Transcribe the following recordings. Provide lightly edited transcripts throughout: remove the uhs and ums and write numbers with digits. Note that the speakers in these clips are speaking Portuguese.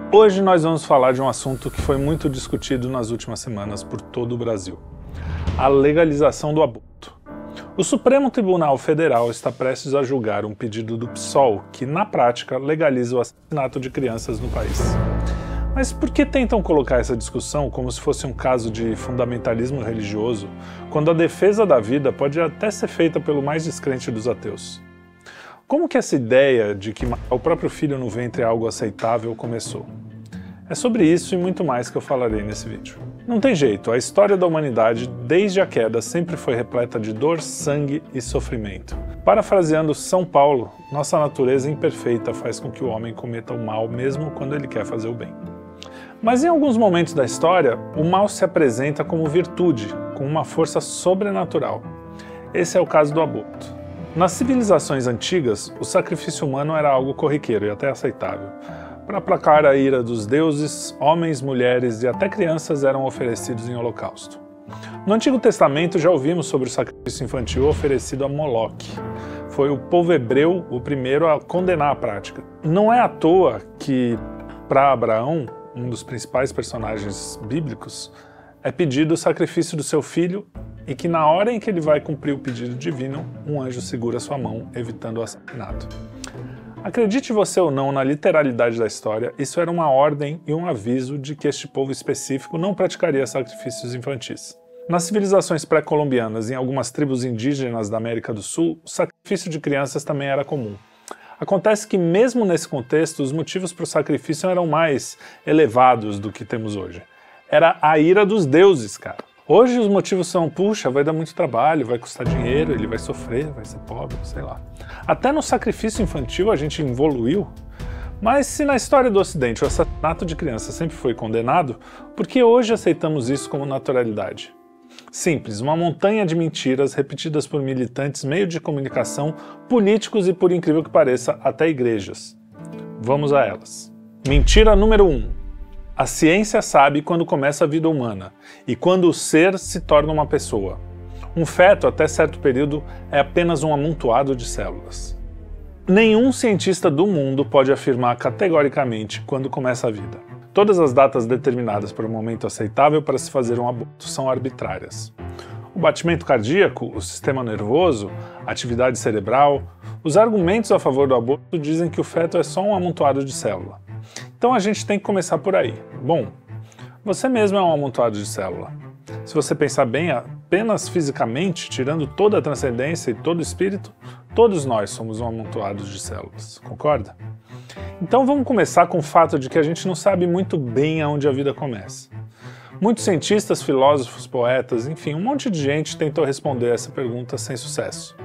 Hoje nós vamos falar de um assunto que foi muito discutido nas últimas semanas por todo o Brasil: a legalização do aborto. O Supremo Tribunal Federal está prestes a julgar um pedido do PSOL que, na prática, legaliza o assassinato de crianças no país. Mas por que tentam colocar essa discussão como se fosse um caso de fundamentalismo religioso, quando a defesa da vida pode até ser feita pelo mais descrente dos ateus? Como que essa ideia de que matar o próprio filho no ventre é algo aceitável começou? É sobre isso e muito mais que eu falarei nesse vídeo. Não tem jeito, a história da humanidade, desde a queda, sempre foi repleta de dor, sangue e sofrimento. Parafraseando São Paulo, nossa natureza imperfeita faz com que o homem cometa o mal mesmo quando ele quer fazer o bem. Mas em alguns momentos da história, o mal se apresenta como virtude, com uma força sobrenatural. Esse é o caso do aborto. Nas civilizações antigas, o sacrifício humano era algo corriqueiro e até aceitável. Para aplacar a ira dos deuses, homens, mulheres e até crianças eram oferecidos em holocausto. No Antigo Testamento já ouvimos sobre o sacrifício infantil oferecido a Moloque. Foi o povo hebreu o primeiro a condenar a prática. Não é à toa que, para Abraão, um dos principais personagens bíblicos, é pedido o sacrifício do seu filho e que na hora em que ele vai cumprir o pedido divino, um anjo segura sua mão, evitando o assassinato. Acredite você ou não na literalidade da história, isso era uma ordem e um aviso de que este povo específico não praticaria sacrifícios infantis. Nas civilizações pré-colombianas e em algumas tribos indígenas da América do Sul, o sacrifício de crianças também era comum. Acontece que mesmo nesse contexto, os motivos para o sacrifício eram mais elevados do que temos hoje. Era a ira dos deuses, cara. Hoje os motivos são, puxa, vai dar muito trabalho, vai custar dinheiro, ele vai sofrer, vai ser pobre, sei lá. Até no sacrifício infantil a gente evoluiu. Mas se na história do Ocidente o assassinato de crianças sempre foi condenado, por que hoje aceitamos isso como naturalidade? Simples, uma montanha de mentiras repetidas por militantes, meios de comunicação, políticos e, por incrível que pareça, até igrejas. Vamos a elas. Mentira número 1. A ciência sabe quando começa a vida humana e quando o ser se torna uma pessoa. Um feto, até certo período, é apenas um amontoado de células. Nenhum cientista do mundo pode afirmar categoricamente quando começa a vida. Todas as datas determinadas para o momento aceitável para se fazer um aborto são arbitrárias. O batimento cardíaco, o sistema nervoso, a atividade cerebral, os argumentos a favor do aborto dizem que o feto é só um amontoado de célula. Então a gente tem que começar por aí. Bom, você mesmo é um amontoado de célula. Se você pensar bem, apenas fisicamente, tirando toda a transcendência e todo o espírito, todos nós somos um amontoado de células, concorda? Então vamos começar com o fato de que a gente não sabe muito bem aonde a vida começa. Muitos cientistas, filósofos, poetas, enfim, um monte de gente tentou responder essa pergunta sem sucesso.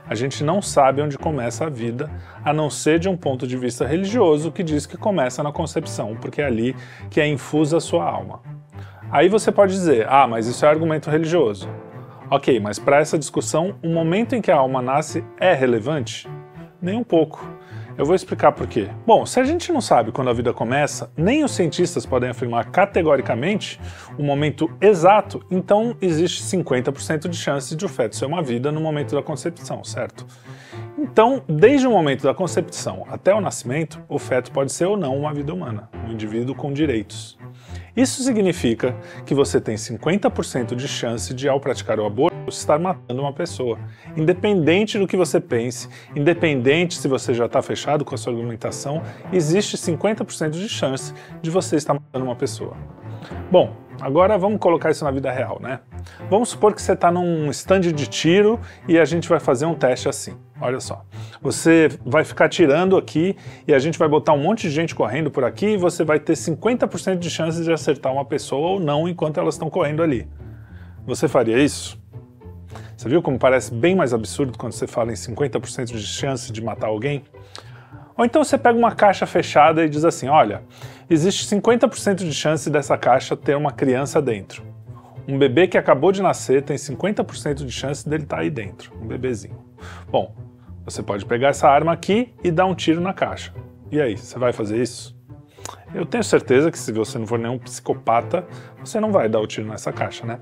A gente não sabe onde começa a vida, a não ser de um ponto de vista religioso que diz que começa na concepção, porque é ali que é infusa a sua alma. Aí você pode dizer, mas isso é argumento religioso. Ok, mas para essa discussão, o momento em que a alma nasce é relevante? Nem um pouco. Eu vou explicar por quê. Bom, se a gente não sabe quando a vida começa, nem os cientistas podem afirmar categoricamente o momento exato, então existe 50% de chance de o feto ser uma vida no momento da concepção, certo? Então, desde o momento da concepção até o nascimento, o feto pode ser ou não uma vida humana, um indivíduo com direitos. Isso significa que você tem 50% de chance de, ao praticar o aborto, estar matando uma pessoa. Independente do que você pense, independente se você já está fechado com a sua argumentação, existe 50% de chance de você estar matando uma pessoa. Bom, agora vamos colocar isso na vida real, né? Vamos supor que você está num stand de tiro e a gente vai fazer um teste assim. Olha só, você vai ficar tirando aqui e a gente vai botar um monte de gente correndo por aqui e você vai ter 50% de chance de acertar uma pessoa ou não enquanto elas estão correndo ali. Você faria isso? Você viu como parece bem mais absurdo quando você fala em 50% de chance de matar alguém? Ou então você pega uma caixa fechada e diz assim, olha, existe 50% de chance dessa caixa ter uma criança dentro. Um bebê que acabou de nascer tem 50% de chance dele estar aí dentro, um bebezinho. Bom, você pode pegar essa arma aqui e dar um tiro na caixa. E aí, você vai fazer isso? Eu tenho certeza que se você não for nenhum psicopata, você não vai dar o tiro nessa caixa, né?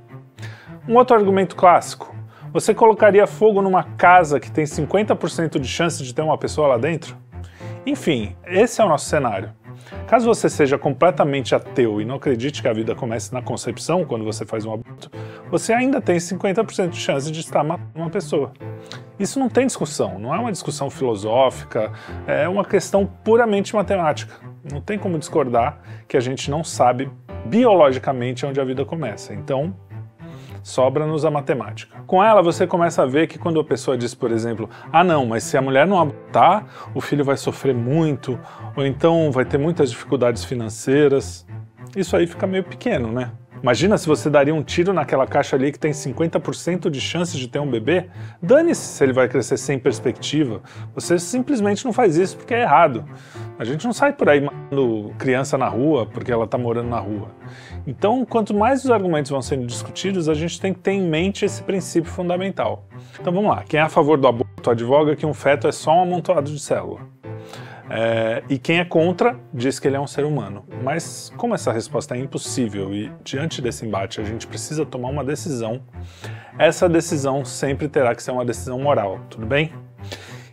Um outro argumento clássico. Você colocaria fogo numa casa que tem 50% de chance de ter uma pessoa lá dentro? Enfim, esse é o nosso cenário. Caso você seja completamente ateu e não acredite que a vida comece na concepção, quando você faz um aborto, você ainda tem 50% de chance de estar matando uma pessoa. Isso não tem discussão, não é uma discussão filosófica, é uma questão puramente matemática. Não tem como discordar que a gente não sabe biologicamente onde a vida começa. Então, sobra-nos a matemática. Com ela, você começa a ver que quando a pessoa diz, por exemplo, ah não, mas se a mulher não abortar, o filho vai sofrer muito, ou então vai ter muitas dificuldades financeiras, isso aí fica meio pequeno, né? Imagina se você daria um tiro naquela caixa ali que tem 50% de chances de ter um bebê? Dane-se se ele vai crescer sem perspectiva. Você simplesmente não faz isso porque é errado. A gente não sai por aí matando criança na rua porque ela está morando na rua. Então, quanto mais os argumentos vão sendo discutidos, a gente tem que ter em mente esse princípio fundamental. Então vamos lá, quem é a favor do aborto advoga que um feto é só um amontoado de célula. E quem é contra diz que ele é um ser humano. Mas como essa resposta é impossível e diante desse embate a gente precisa tomar uma decisão, essa decisão sempre terá que ser uma decisão moral, tudo bem?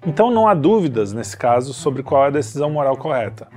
Então não há dúvidas nesse caso sobre qual é a decisão moral correta.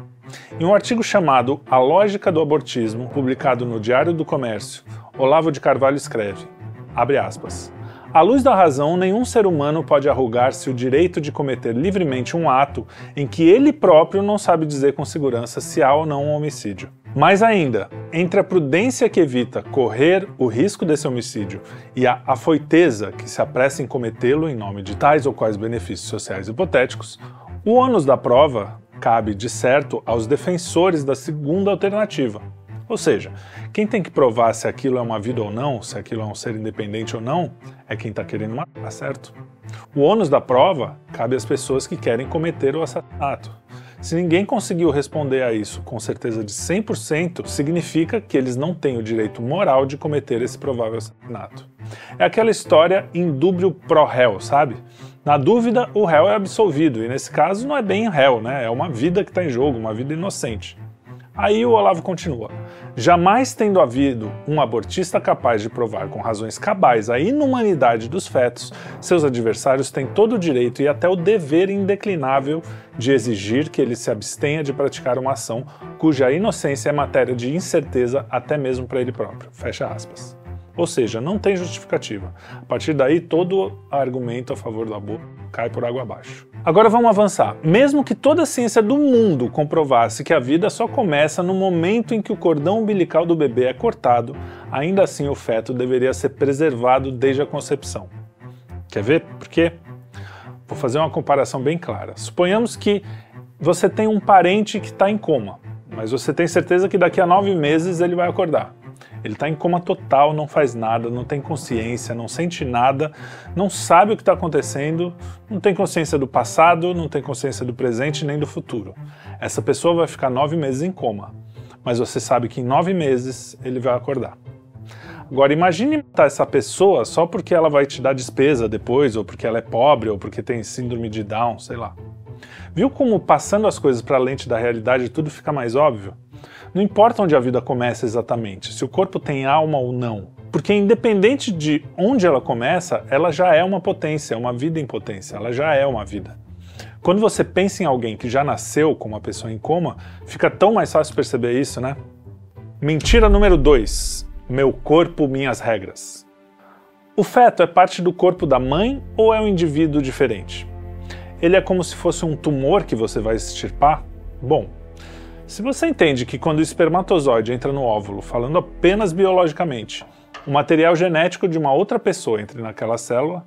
Em um artigo chamado A Lógica do Abortismo, publicado no Diário do Comércio, Olavo de Carvalho escreve, abre aspas, à luz da razão, nenhum ser humano pode arrogar-se o direito de cometer livremente um ato em que ele próprio não sabe dizer com segurança se há ou não um homicídio. Mais ainda, entre a prudência que evita correr o risco desse homicídio e a afoiteza que se apressa em cometê-lo em nome de tais ou quais benefícios sociais hipotéticos, o ônus da prova cabe, de certo, aos defensores da segunda alternativa. Ou seja, quem tem que provar se aquilo é uma vida ou não, se aquilo é um ser independente ou não, é quem está querendo matar, certo? O ônus da prova cabe às pessoas que querem cometer o assassinato. Se ninguém conseguiu responder a isso com certeza de 100%, significa que eles não têm o direito moral de cometer esse provável assassinato. É aquela história in dubio pro réu, sabe? Na dúvida, o réu é absolvido, e nesse caso não é bem réu, né? É uma vida que está em jogo, uma vida inocente. Aí o Olavo continua. Jamais tendo havido um abortista capaz de provar com razões cabais a inumanidade dos fetos, seus adversários têm todo o direito e até o dever indeclinável de exigir que ele se abstenha de praticar uma ação cuja inocência é matéria de incerteza até mesmo para ele próprio. Fecha aspas. Ou seja, não tem justificativa. A partir daí, todo argumento a favor do aborto cai por água abaixo. Agora vamos avançar. Mesmo que toda a ciência do mundo comprovasse que a vida só começa no momento em que o cordão umbilical do bebê é cortado, ainda assim o feto deveria ser preservado desde a concepção. Quer ver por quê? Vou fazer uma comparação bem clara. Suponhamos que você tem um parente que está em coma, mas você tem certeza que daqui a 9 meses ele vai acordar. Ele está em coma total, não faz nada, não tem consciência, não sente nada, não sabe o que está acontecendo, não tem consciência do passado, não tem consciência do presente nem do futuro. Essa pessoa vai ficar 9 meses em coma, mas você sabe que em 9 meses ele vai acordar. Agora imagine matar essa pessoa só porque ela vai te dar despesa depois, ou porque ela é pobre, ou porque tem síndrome de Down, sei lá. Viu como passando as coisas para a lente da realidade tudo fica mais óbvio? Não importa onde a vida começa exatamente, se o corpo tem alma ou não, porque independente de onde ela começa, ela já é uma potência, uma vida em potência, ela já é uma vida. Quando você pensa em alguém que já nasceu com uma pessoa em coma, fica tão mais fácil perceber isso, né? Mentira número 2. Meu corpo, minhas regras. O feto é parte do corpo da mãe ou é um indivíduo diferente? Ele é como se fosse um tumor que você vai extirpar? Bom, se você entende que quando o espermatozoide entra no óvulo, falando apenas biologicamente, o material genético de uma outra pessoa entra naquela célula,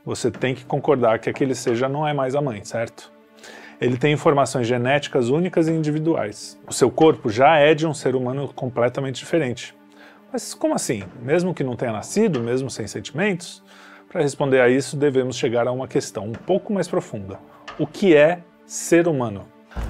você tem que concordar que aquele ser já não é mais a mãe, certo? Ele tem informações genéticas únicas e individuais. O seu corpo já é de um ser humano completamente diferente. Mas como assim? Mesmo que não tenha nascido, mesmo sem sentimentos? Para responder a isso, devemos chegar a uma questão um pouco mais profunda. O que é ser humano?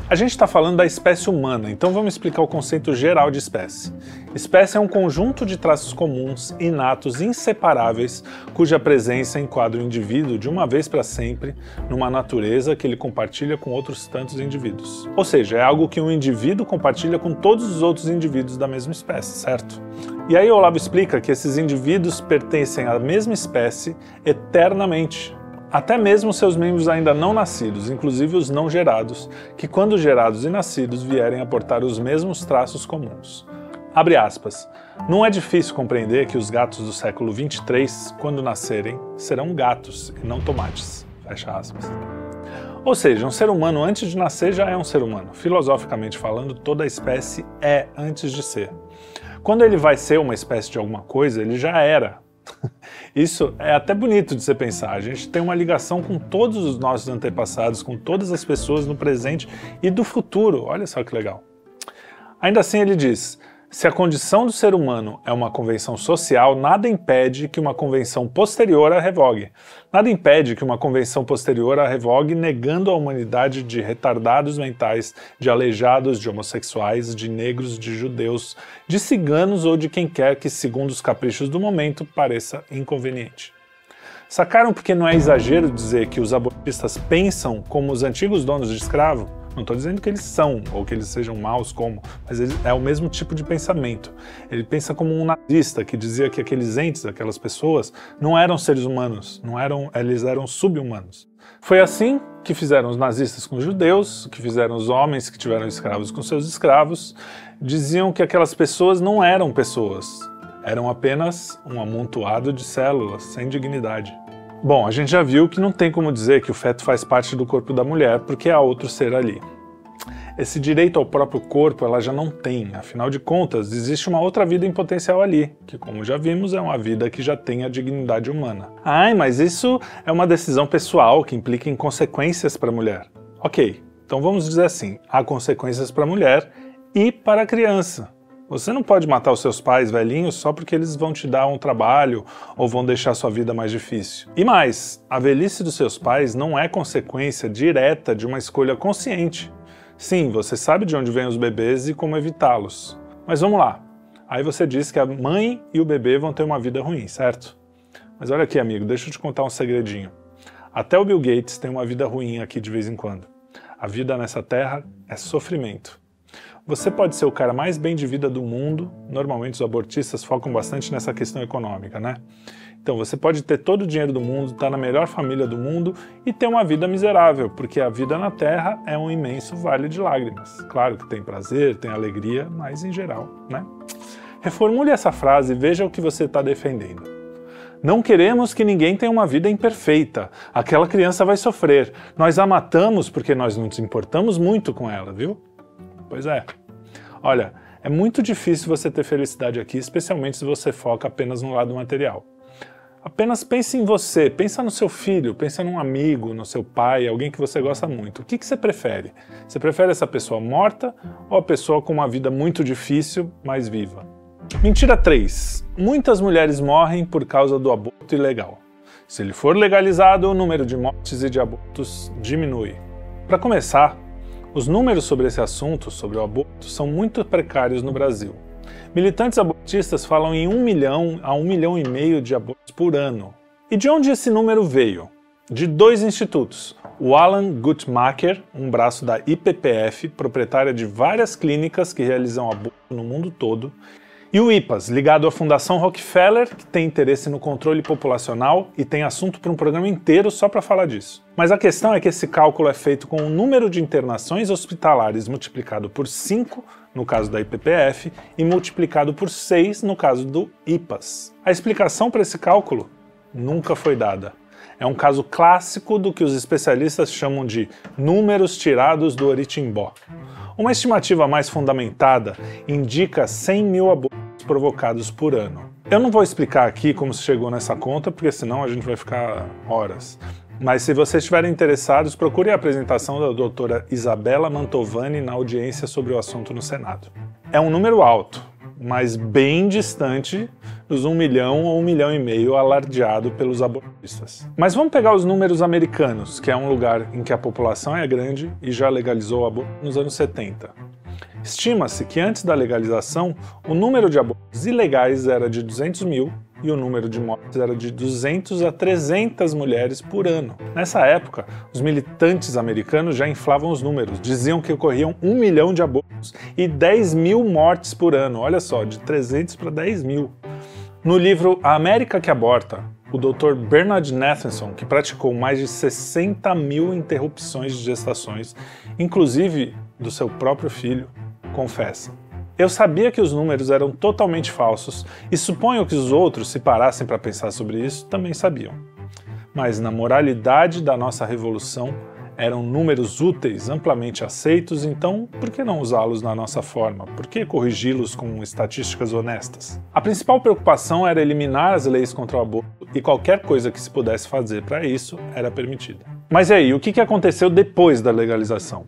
A gente está falando da espécie humana, então vamos explicar o conceito geral de espécie. Espécie é um conjunto de traços comuns, inatos, inseparáveis, cuja presença enquadra o indivíduo de uma vez para sempre numa natureza que ele compartilha com outros tantos indivíduos. Ou seja, é algo que um indivíduo compartilha com todos os outros indivíduos da mesma espécie, certo? E aí Olavo explica que esses indivíduos pertencem à mesma espécie eternamente. até mesmo seus membros ainda não nascidos, inclusive os não gerados, que quando gerados e nascidos vierem a portar os mesmos traços comuns. Abre aspas. Não é difícil compreender que os gatos do século 23, quando nascerem, serão gatos e não tomates. Fecha aspas. Ou seja, um ser humano antes de nascer já é um ser humano. Filosoficamente falando, toda espécie é antes de ser. Quando ele vai ser uma espécie de alguma coisa, ele já era. Isso é até bonito de se pensar. A gente tem uma ligação com todos os nossos antepassados, com todas as pessoas no presente e do futuro. Olha só que legal. Ainda assim ele diz, se a condição do ser humano é uma convenção social, nada impede que uma convenção posterior a revogue. Nada impede que uma convenção posterior a revogue, negando a humanidade de retardados mentais, de aleijados, de homossexuais, de negros, de judeus, de ciganos ou de quem quer que, segundo os caprichos do momento, pareça inconveniente. Sacaram porque não é exagero dizer que os abortistas pensam como os antigos donos de escravo? Não estou dizendo que eles são, ou que eles sejam maus como, mas é o mesmo tipo de pensamento. Ele pensa como um nazista que dizia que aqueles entes, aquelas pessoas, não eram seres humanos, eles eram sub-humanos. Foi assim que fizeram os nazistas com os judeus, que fizeram os homens que tiveram escravos com seus escravos, diziam que aquelas pessoas não eram pessoas, eram apenas um amontoado de células, sem dignidade. Bom, a gente já viu que não tem como dizer que o feto faz parte do corpo da mulher, porque há outro ser ali. Esse direito ao próprio corpo ela já não tem, afinal de contas, existe uma outra vida em potencial ali, que como já vimos é uma vida que já tem a dignidade humana. Ai, mas isso é uma decisão pessoal que implica em consequências para a mulher. Ok, então vamos dizer assim, há consequências para a mulher e para a criança. Você não pode matar os seus pais velhinhos só porque eles vão te dar um trabalho ou vão deixar sua vida mais difícil. E mais, a velhice dos seus pais não é consequência direta de uma escolha consciente. Sim, você sabe de onde vêm os bebês e como evitá-los. Mas vamos lá. Aí você diz que a mãe e o bebê vão ter uma vida ruim, certo? Mas olha aqui, amigo, deixa eu te contar um segredinho. Até o Bill Gates tem uma vida ruim aqui de vez em quando. A vida nessa terra é sofrimento. Você pode ser o cara mais bem de vida do mundo, normalmente os abortistas focam bastante nessa questão econômica, né? Então você pode ter todo o dinheiro do mundo, estar na melhor família do mundo e ter uma vida miserável, porque a vida na Terra é um imenso vale de lágrimas. Claro que tem prazer, tem alegria, mas em geral, né? Reformule essa frase e veja o que você está defendendo. Não queremos que ninguém tenha uma vida imperfeita. Aquela criança vai sofrer. Nós a matamos porque nós não nos importamos muito com ela, viu? Pois é. Olha, é muito difícil você ter felicidade aqui, especialmente se você foca apenas no lado material. Apenas pense em você, pensa no seu filho, pensa num amigo, no seu pai, alguém que você gosta muito. O que você prefere? Você prefere essa pessoa morta ou a pessoa com uma vida muito difícil, mas viva? Mentira 3. Muitas mulheres morrem por causa do aborto ilegal. Se ele for legalizado, o número de mortes e de abortos diminui. Para começar, os números sobre esse assunto, sobre o aborto, são muito precários no Brasil. Militantes abortistas falam em 1 milhão a 1,5 milhão de abortos por ano. E de onde esse número veio? De 2 institutos. O Alan Guttmacher, um braço da IPPF, proprietária de várias clínicas que realizam aborto no mundo todo, e o IPAS, ligado à Fundação Rockefeller, que tem interesse no controle populacional e tem assunto para um programa inteiro só para falar disso. Mas a questão é que esse cálculo é feito com o número de internações hospitalares multiplicado por 5, no caso da IPPF, e multiplicado por 6, no caso do IPAS. A explicação para esse cálculo nunca foi dada. É um caso clássico do que os especialistas chamam de números tirados do Oritimbó. Uma estimativa mais fundamentada indica 100 mil abortos provocados por ano. Eu não vou explicar aqui como se chegou nessa conta, porque senão a gente vai ficar horas. Mas se vocês estiverem interessados, procure a apresentação da doutora Isabela Mantovani na audiência sobre o assunto no Senado. É um número alto, mas bem distante dos 1 milhão ou 1,5 milhão alardeado pelos abortistas. Mas vamos pegar os números americanos, que é um lugar em que a população é grande e já legalizou o aborto nos anos 70. Estima-se que antes da legalização, o número de abortos ilegais era de 200 mil e o número de mortes era de 200 a 300 mulheres por ano. Nessa época, os militantes americanos já inflavam os números, diziam que ocorriam 1 milhão de abortos e 10 mil mortes por ano. Olha só, de 300 para 10 mil. No livro A América que Aborta, o Dr. Bernard Nathanson, que praticou mais de 60 mil interrupções de gestações, inclusive do seu próprio filho, confessa: "Eu sabia que os números eram totalmente falsos e suponho que os outros, se parassem para pensar sobre isso, também sabiam. Mas na moralidade da nossa revolução, eram números úteis, amplamente aceitos, então por que não usá-los na nossa forma? Por que corrigi-los com estatísticas honestas?" A principal preocupação era eliminar as leis contra o aborto e qualquer coisa que se pudesse fazer para isso era permitida. Mas e aí, o que aconteceu depois da legalização?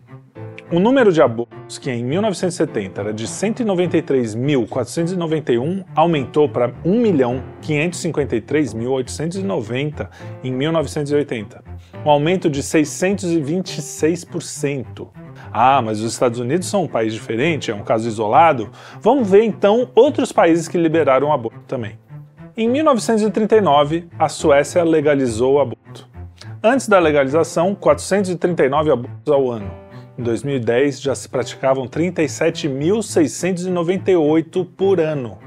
O número de abortos, que em 1970 era de 193.491, aumentou para 1.553.890 em 1980, um aumento de 626%. Ah, mas os Estados Unidos são um país diferente, é um caso isolado? Vamos ver então outros países que liberaram o aborto também. Em 1939, a Suécia legalizou o aborto. Antes da legalização, 439 abortos ao ano. Em 2010, já se praticavam 37.698 por ano.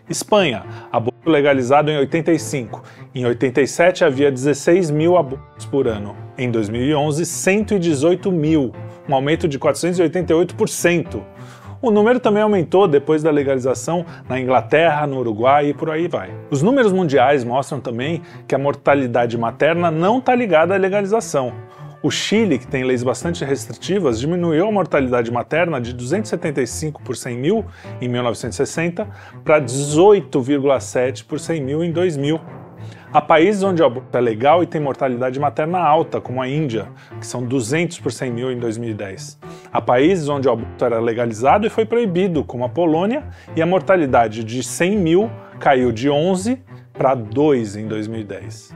Espanha, aborto legalizado em 85. Em 87 havia 16 mil abortos por ano. Em 2011, 118 mil, um aumento de 488%. O número também aumentou depois da legalização na Inglaterra, no Uruguai e por aí vai. Os números mundiais mostram também que a mortalidade materna não está ligada à legalização. O Chile, que tem leis bastante restritivas, diminuiu a mortalidade materna de 275 por 100 mil em 1960 para 18,7 por 100 mil em 2000. Há países onde o aborto é legal e tem mortalidade materna alta, como a Índia, que são 200 por 100 mil em 2010. Há países onde o aborto era legalizado e foi proibido, como a Polônia, e a mortalidade de 100 mil caiu de 11 para 2 em 2010.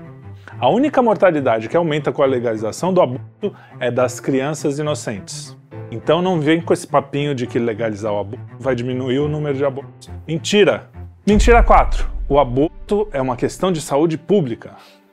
A única mortalidade que aumenta com a legalização do aborto é das crianças inocentes. Então não vem com esse papinho de que legalizar o aborto vai diminuir o número de abortos. Mentira! Mentira 4. O aborto é uma questão de saúde pública.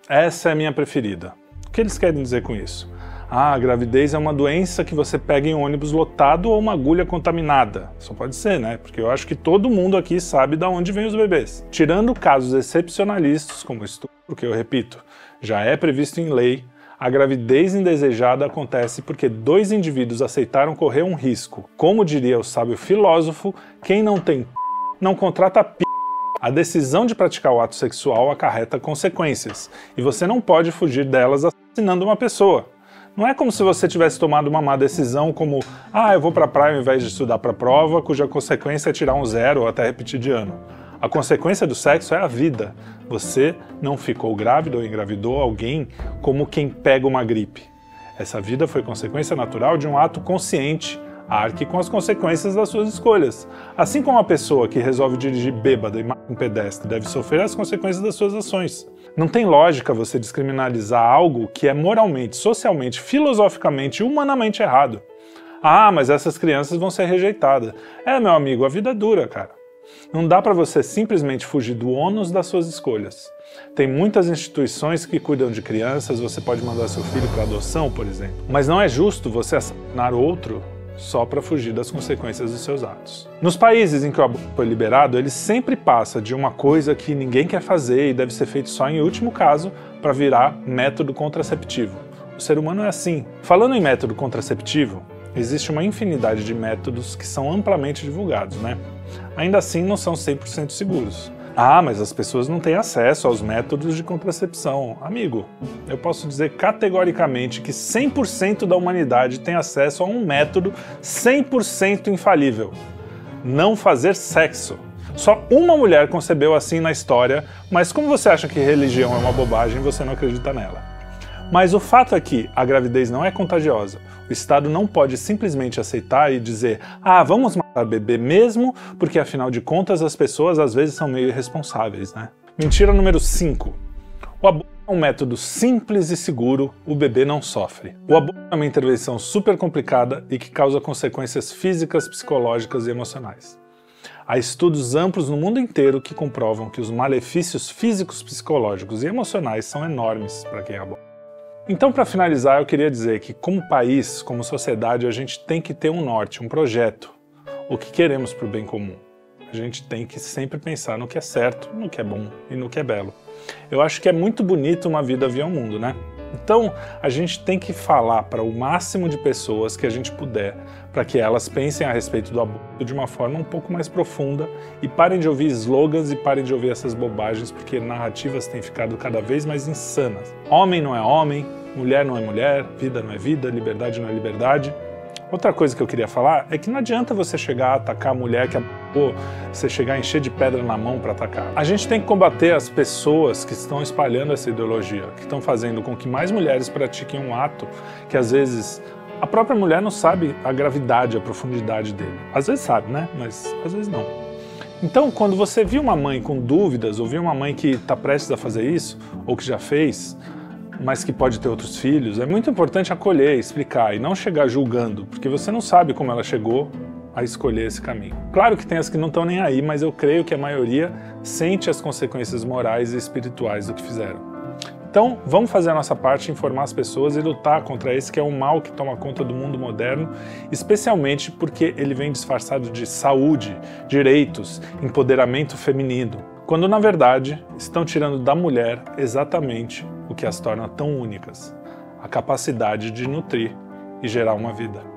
Essa é a minha preferida. O que eles querem dizer com isso? A gravidez é uma doença que você pega em um ônibus lotado ou uma agulha contaminada. Só pode ser, né? Porque eu acho que todo mundo aqui sabe de onde vêm os bebês. Tirando casos excepcionalistas, como estupro, que eu repito, já é previsto em lei, a gravidez indesejada acontece porque dois indivíduos aceitaram correr um risco. Como diria o sábio filósofo, quem não tem não contrata p. A decisão de praticar o ato sexual acarreta consequências, e você não pode fugir delas assassinando uma pessoa. Não é como se você tivesse tomado uma má decisão como eu vou pra praia ao invés de estudar pra prova, cuja consequência é tirar um 0 ou até repetir de ano. A consequência do sexo é a vida. Você não ficou grávida ou engravidou alguém como quem pega uma gripe. Essa vida foi consequência natural de um ato consciente. Arque com as consequências das suas escolhas. Assim como a pessoa que resolve dirigir bêbada e mata um pedestre deve sofrer as consequências das suas ações. Não tem lógica você descriminalizar algo que é moralmente, socialmente, filosoficamente e humanamente errado. Mas essas crianças vão ser rejeitadas. Meu amigo, a vida é dura, cara. Não dá para você simplesmente fugir do ônus das suas escolhas. Tem muitas instituições que cuidam de crianças, você pode mandar seu filho para adoção, por exemplo. Mas não é justo você assassinar outro só para fugir das consequências dos seus atos. Nos países em que o aborto foi liberado, ele sempre passa de uma coisa que ninguém quer fazer e deve ser feito só em último caso para virar método contraceptivo. O ser humano é assim. Falando em método contraceptivo, existe uma infinidade de métodos que são amplamente divulgados, né? Ainda assim, não são 100% seguros. Mas as pessoas não têm acesso aos métodos de contracepção. Amigo, eu posso dizer categoricamente que 100% da humanidade tem acesso a um método 100% infalível: não fazer sexo. Só uma mulher concebeu assim na história, mas como você acha que religião é uma bobagem, você não acredita nela. Mas o fato é que a gravidez não é contagiosa. O Estado não pode simplesmente aceitar e dizer vamos matar bebê mesmo, porque afinal de contas as pessoas às vezes são meio irresponsáveis, né? Mentira número 5. O aborto é um método simples e seguro, o bebê não sofre. O aborto é uma intervenção super complicada e que causa consequências físicas, psicológicas e emocionais. Há estudos amplos no mundo inteiro que comprovam que os malefícios físicos, psicológicos e emocionais são enormes para quem aborta. Então, para finalizar, eu queria dizer que, como país, como sociedade, a gente tem que ter um norte, um projeto. O que queremos para o bem comum. A gente tem que sempre pensar no que é certo, no que é bom e no que é belo. Eu acho que é muito bonito uma vida vir ao mundo, né? Então, a gente tem que falar para o máximo de pessoas que a gente puder, para que elas pensem a respeito do aborto de uma forma um pouco mais profunda e parem de ouvir slogans e parem de ouvir essas bobagens, porque narrativas têm ficado cada vez mais insanas. Homem não é homem, mulher não é mulher, vida não é vida, liberdade não é liberdade. Outra coisa que eu queria falar é que não adianta você chegar a atacar a mulher que abortou, você chegar a encher de pedra na mão para atacar. A gente tem que combater as pessoas que estão espalhando essa ideologia, que estão fazendo com que mais mulheres pratiquem um ato que às vezes a própria mulher não sabe a gravidade, a profundidade dele. Às vezes sabe, né? Mas às vezes não. Então, quando você viu uma mãe com dúvidas, ou viu uma mãe que está prestes a fazer isso, ou que já fez, mas que pode ter outros filhos, é muito importante acolher, explicar e não chegar julgando, porque você não sabe como ela chegou a escolher esse caminho. Claro que tem as que não estão nem aí, mas eu creio que a maioria sente as consequências morais e espirituais do que fizeram. Então, vamos fazer a nossa parte, informar as pessoas e lutar contra esse que é um mal que toma conta do mundo moderno, especialmente porque ele vem disfarçado de saúde, direitos, empoderamento feminino, quando na verdade estão tirando da mulher exatamente o que as torna tão únicas: a capacidade de nutrir e gerar uma vida.